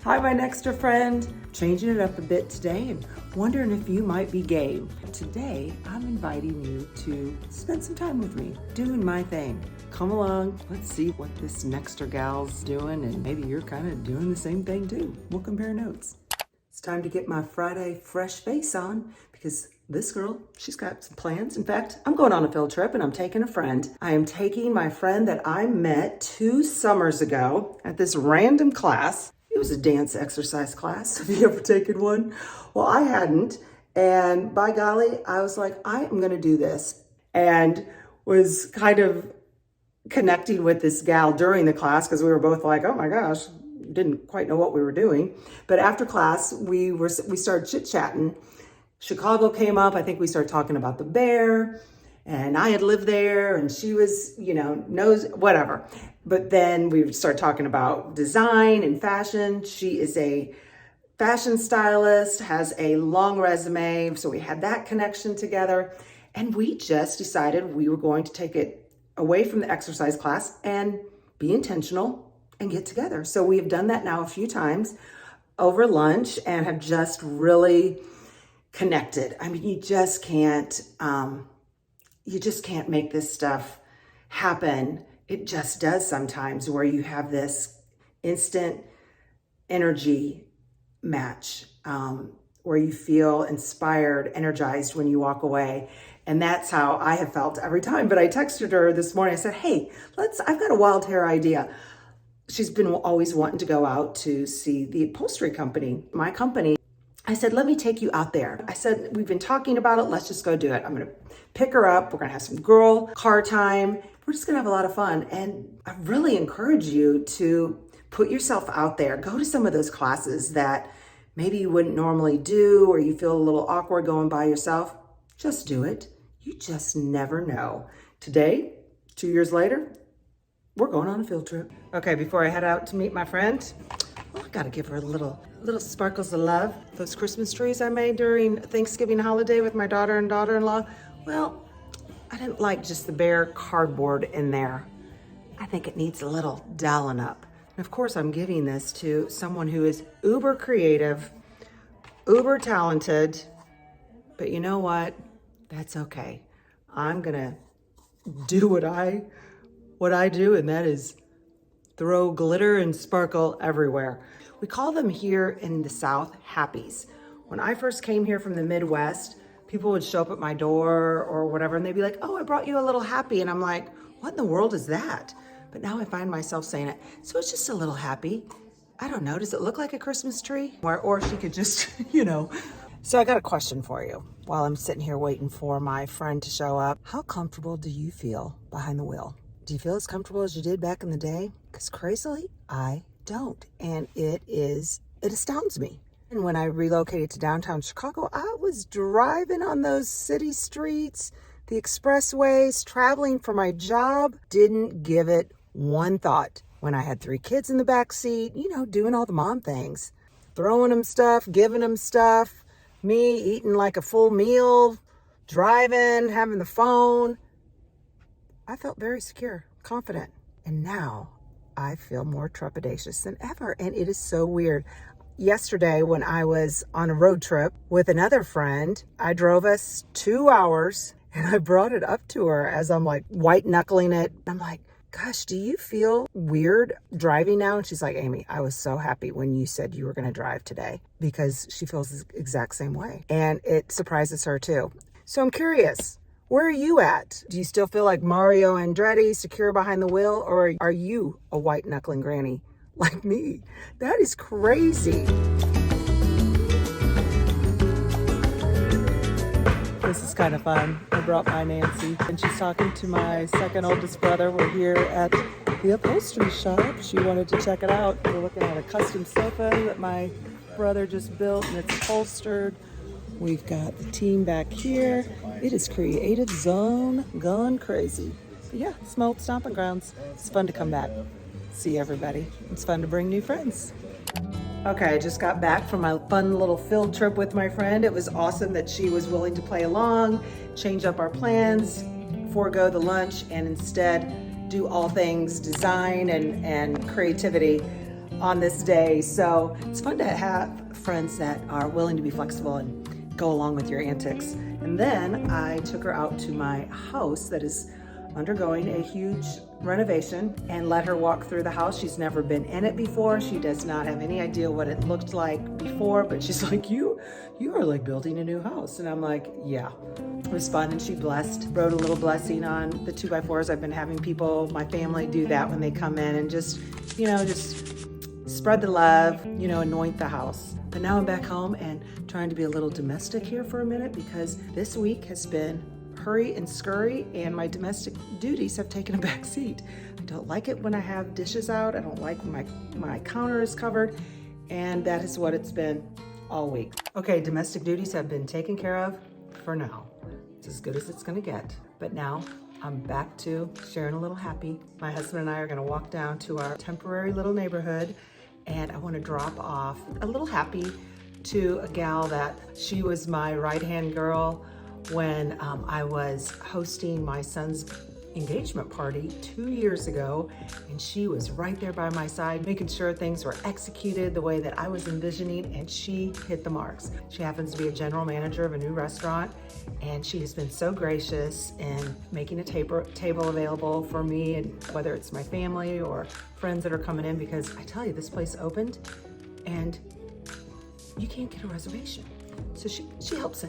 Hi, my Nextra friend. Changing it up a bit today and wondering if you might be game. Today, I'm inviting you to spend some time with me, doing my thing. Come along, let's see what this Nextra gal's doing, and maybe you're kind of doing the same thing too. We'll compare notes. It's time to get my Friday fresh face on because this girl, she's got some plans. In fact, I'm going on a field trip and I'm taking a friend. I am taking my friend that I met 2 summers ago at this random class. It was a dance exercise class. Have you ever taken one? Well, I hadn't. And by golly, I was like, I am going to do this. And was kind of connecting with this gal during the class because we were both like, oh my gosh, didn't quite know what we were doing. But after class, we started chit-chatting. Chicago came up. I think we started talking about the bear. And I had lived there and she was, knows, whatever. But then we started talking about design and fashion. She is a fashion stylist, has a long resume. So we had that connection together. And we just decided we were going to take it away from the exercise class and be intentional and get together. So we've done that now a few times over lunch and have just really connected. I mean, you just can't make this stuff happen. It just does sometimes, where you have this instant energy match, where you feel inspired, energized when you walk away. And that's how I have felt every time. But I texted her this morning. I said, hey, I've got a wild hair idea. She's been always wanting to go out to see the upholstery company, my company. I said, let me take you out there. I said, we've been talking about it. Let's just go do it. I'm going to pick her up. We're going to have some girl car time. We're just going to have a lot of fun. And I really encourage you to put yourself out there. Go to some of those classes that maybe you wouldn't normally do, or you feel a little awkward going by yourself. Just do it. You just never know. Today, 2 years later, we're going on a field trip. Okay, before I head out to meet my friend, I gotta give her a little sparkles of love. Those Christmas trees I made during Thanksgiving holiday with my daughter and daughter-in-law, well, I didn't like just the bare cardboard in there. I think it needs a little dolling up. And of course, I'm giving this to someone who is uber creative, uber talented, but you know what? That's okay. I'm gonna do what I do, and that is throw glitter and sparkle everywhere. We call them here in the South happies. When I first came here from the Midwest, people would show up at my door or whatever, and they'd be like, oh, I brought you a little happy. And I'm like, what in the world is that? But now I find myself saying it. So it's just a little happy. I don't know, does it look like a Christmas tree? Or she could just, So I got a question for you while I'm sitting here waiting for my friend to show up. How comfortable do you feel behind the wheel? Do you feel as comfortable as you did back in the day? Because crazily, I don't. And it astounds me. And when I relocated to downtown Chicago, I was driving on those city streets, the expressways, traveling for my job, didn't give it one thought. When I had 3 kids in the back seat, doing all the mom things, throwing them stuff, giving them stuff, me eating like a full meal, driving, having the phone. I felt very secure, confident. And now I feel more trepidatious than ever. And it is so weird. Yesterday, when I was on a road trip with another friend, I drove us 2 hours and I brought it up to her as I'm like white knuckling it. I'm like, gosh, do you feel weird driving now? And she's like, Amy, I was so happy when you said you were going to drive today, because she feels the exact same way. And it surprises her too. So I'm curious. Where are you at? Do you still feel like Mario Andretti, secure behind the wheel? Or are you a white knuckling granny like me? That is crazy. This is kind of fun. I brought my Nancy and she's talking to my second oldest brother. We're here at the upholstery shop. She wanted to check it out. We're looking at a custom sofa that my brother just built, and it's upholstered. We've got the team back here. It is creative zone gone crazy. But yeah, small stomping grounds. It's fun to come back, see everybody. It's fun to bring new friends. Okay, I just got back from my fun little field trip with my friend. It was awesome that she was willing to play along, change up our plans, forego the lunch, and instead do all things design and creativity. on this day. So it's fun to have friends that are willing to be flexible and go along with your antics. And then I took her out to my house that is undergoing a huge renovation and let her walk through the house. She's never been in it before. She does not have any idea what it looked like before, but she's like, you are like building a new house. And I'm like, yeah. It was fun, and she wrote a little blessing on the 2x4s. I've been having people, my family, do that when they come in and just spread the love, anoint the house. But now I'm back home and trying to be a little domestic here for a minute, because this week has been hurry and scurry, and my domestic duties have taken a back seat. I don't like it when I have dishes out. I don't like when my counter is covered, and that is what it's been all week. Okay, domestic duties have been taken care of for now. It's as good as it's gonna get. But now I'm back to sharing a little happy. My husband and I are gonna walk down to our temporary little neighborhood, and I wanna drop off a little happy to a gal that she was my right-hand girl when I was hosting my son's engagement party 2 years ago, and she was right there by my side, making sure things were executed the way that I was envisioning, and she hit the marks. She happens to be a general manager of a new restaurant, and she has been so gracious in making a table available for me, and whether it's my family or friends that are coming in, because I tell you, this place opened and you can't get a reservation. So she helps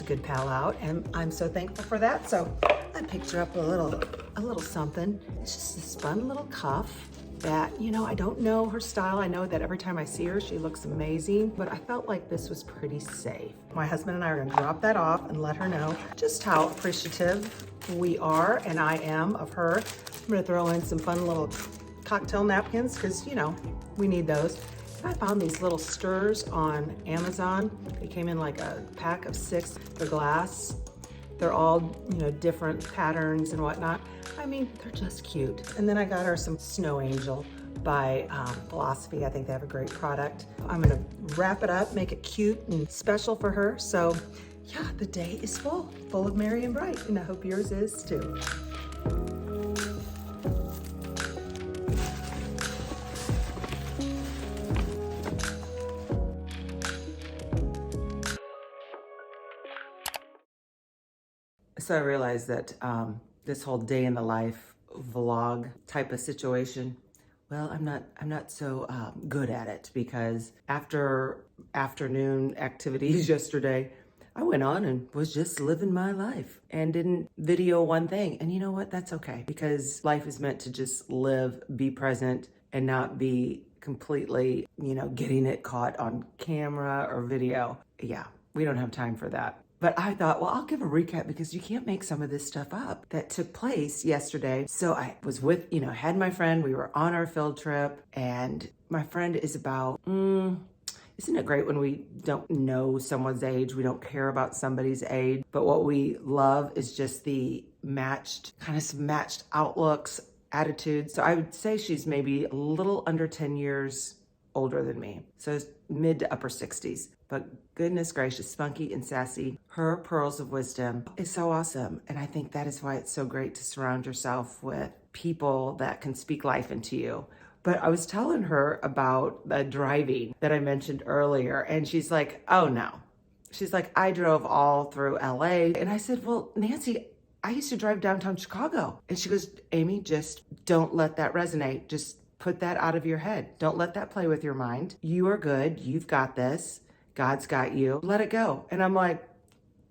a good pal out, and I'm so thankful for that. So I picked her up a little something. It's just this fun little cuff that, I don't know her style. I know that every time I see her, she looks amazing, but I felt like this was pretty safe. My husband and I are gonna drop that off and let her know just how appreciative we are, and I am, of her. I'm gonna throw in some fun little cocktail napkins, because, we need those. I found these little stirrers on Amazon. They came in like a pack of 6 for glass. They're all, different patterns and whatnot. I mean, they're just cute. And then I got her some Snow Angel by Philosophy. I think they have a great product. I'm gonna wrap it up, make it cute and special for her. So yeah, the day is full of merry and bright, and I hope yours is too. So I realized that this whole day in the life vlog type of situation, well, I'm not so good at it, because after afternoon activities yesterday, I went on and was just living my life and didn't video one thing. And you know what? That's okay, because life is meant to just live, be present, and not be completely, getting it caught on camera or video. Yeah, we don't have time for that. But I thought, well, I'll give a recap, because you can't make some of this stuff up that took place yesterday. So I was with, had my friend, we were on our field trip, and my friend is about, isn't it great when we don't know someone's age? We don't care about somebody's age, but what we love is just the matched outlooks, attitudes. So I would say she's maybe a little under 10 years older than me. So mid to upper 60s. But goodness gracious, spunky and sassy. Her pearls of wisdom is so awesome. And I think that is why it's so great to surround yourself with people that can speak life into you. But I was telling her about the driving that I mentioned earlier, and she's like, oh no. She's like, I drove all through LA. And I said, well, Nancy, I used to drive downtown Chicago. And she goes, Amy, just don't let that resonate. Just put that out of your head. Don't let that play with your mind. You are good. You've got this. God's got you. Let it go. And I'm like,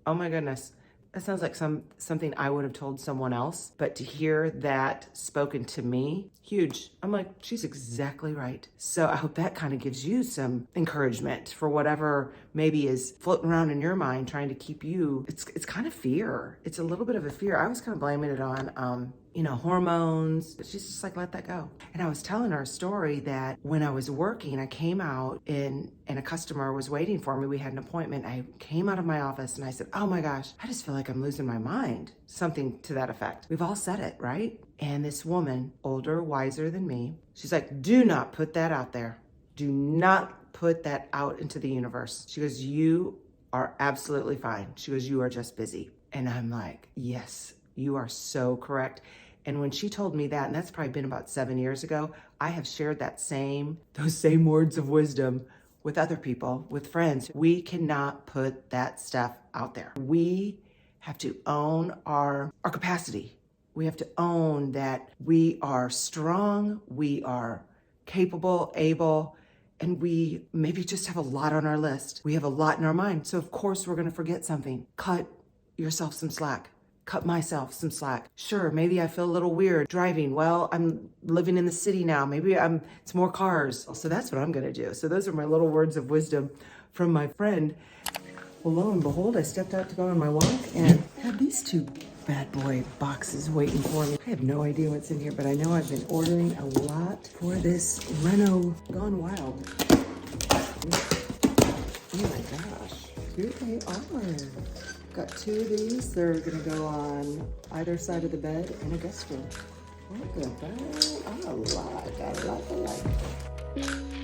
oh my goodness. That sounds like something I would have told someone else, but to hear that spoken to me, huge. I'm like, she's exactly right. So I hope that kind of gives you some encouragement for whatever maybe is floating around in your mind, trying to keep you. It's kind of fear. It's a little bit of a fear. I was kind of blaming it on, hormones. But she's just like, let that go. And I was telling her a story that when I was working, I came out and a customer was waiting for me. We had an appointment. I came out of my office and I said, oh my gosh, I just feel like I'm losing my mind. Something to that effect. We've all said it, right? And this woman, older, wiser than me, she's like, do not put that out there. Do not put that out into the universe. She goes, you are absolutely fine. She goes, you are just busy. And I'm like, yes, you are so correct. And when she told me that, and that's probably been about 7 years ago, I have shared those same words of wisdom with other people, with friends. We cannot put that stuff out there. We have to own our capacity. We have to own that we are strong, we are capable, able, and we maybe just have a lot on our list. We have a lot in our mind. So of course we're gonna forget something. Cut yourself some slack. Cut myself some slack. Sure, maybe I feel a little weird driving. Well, I'm living in the city now. Maybe it's more cars. So that's what I'm gonna do. So those are my little words of wisdom from my friend. Well, lo and behold, I stepped out to go on my walk and had these two bad boy boxes waiting for me. I have no idea what's in here, but I know I've been ordering a lot for this Reno Gone Wild. Oh my gosh, here they are. Got 2 of these. They're gonna go on either side of the bed in a guest room. Look at that. I like.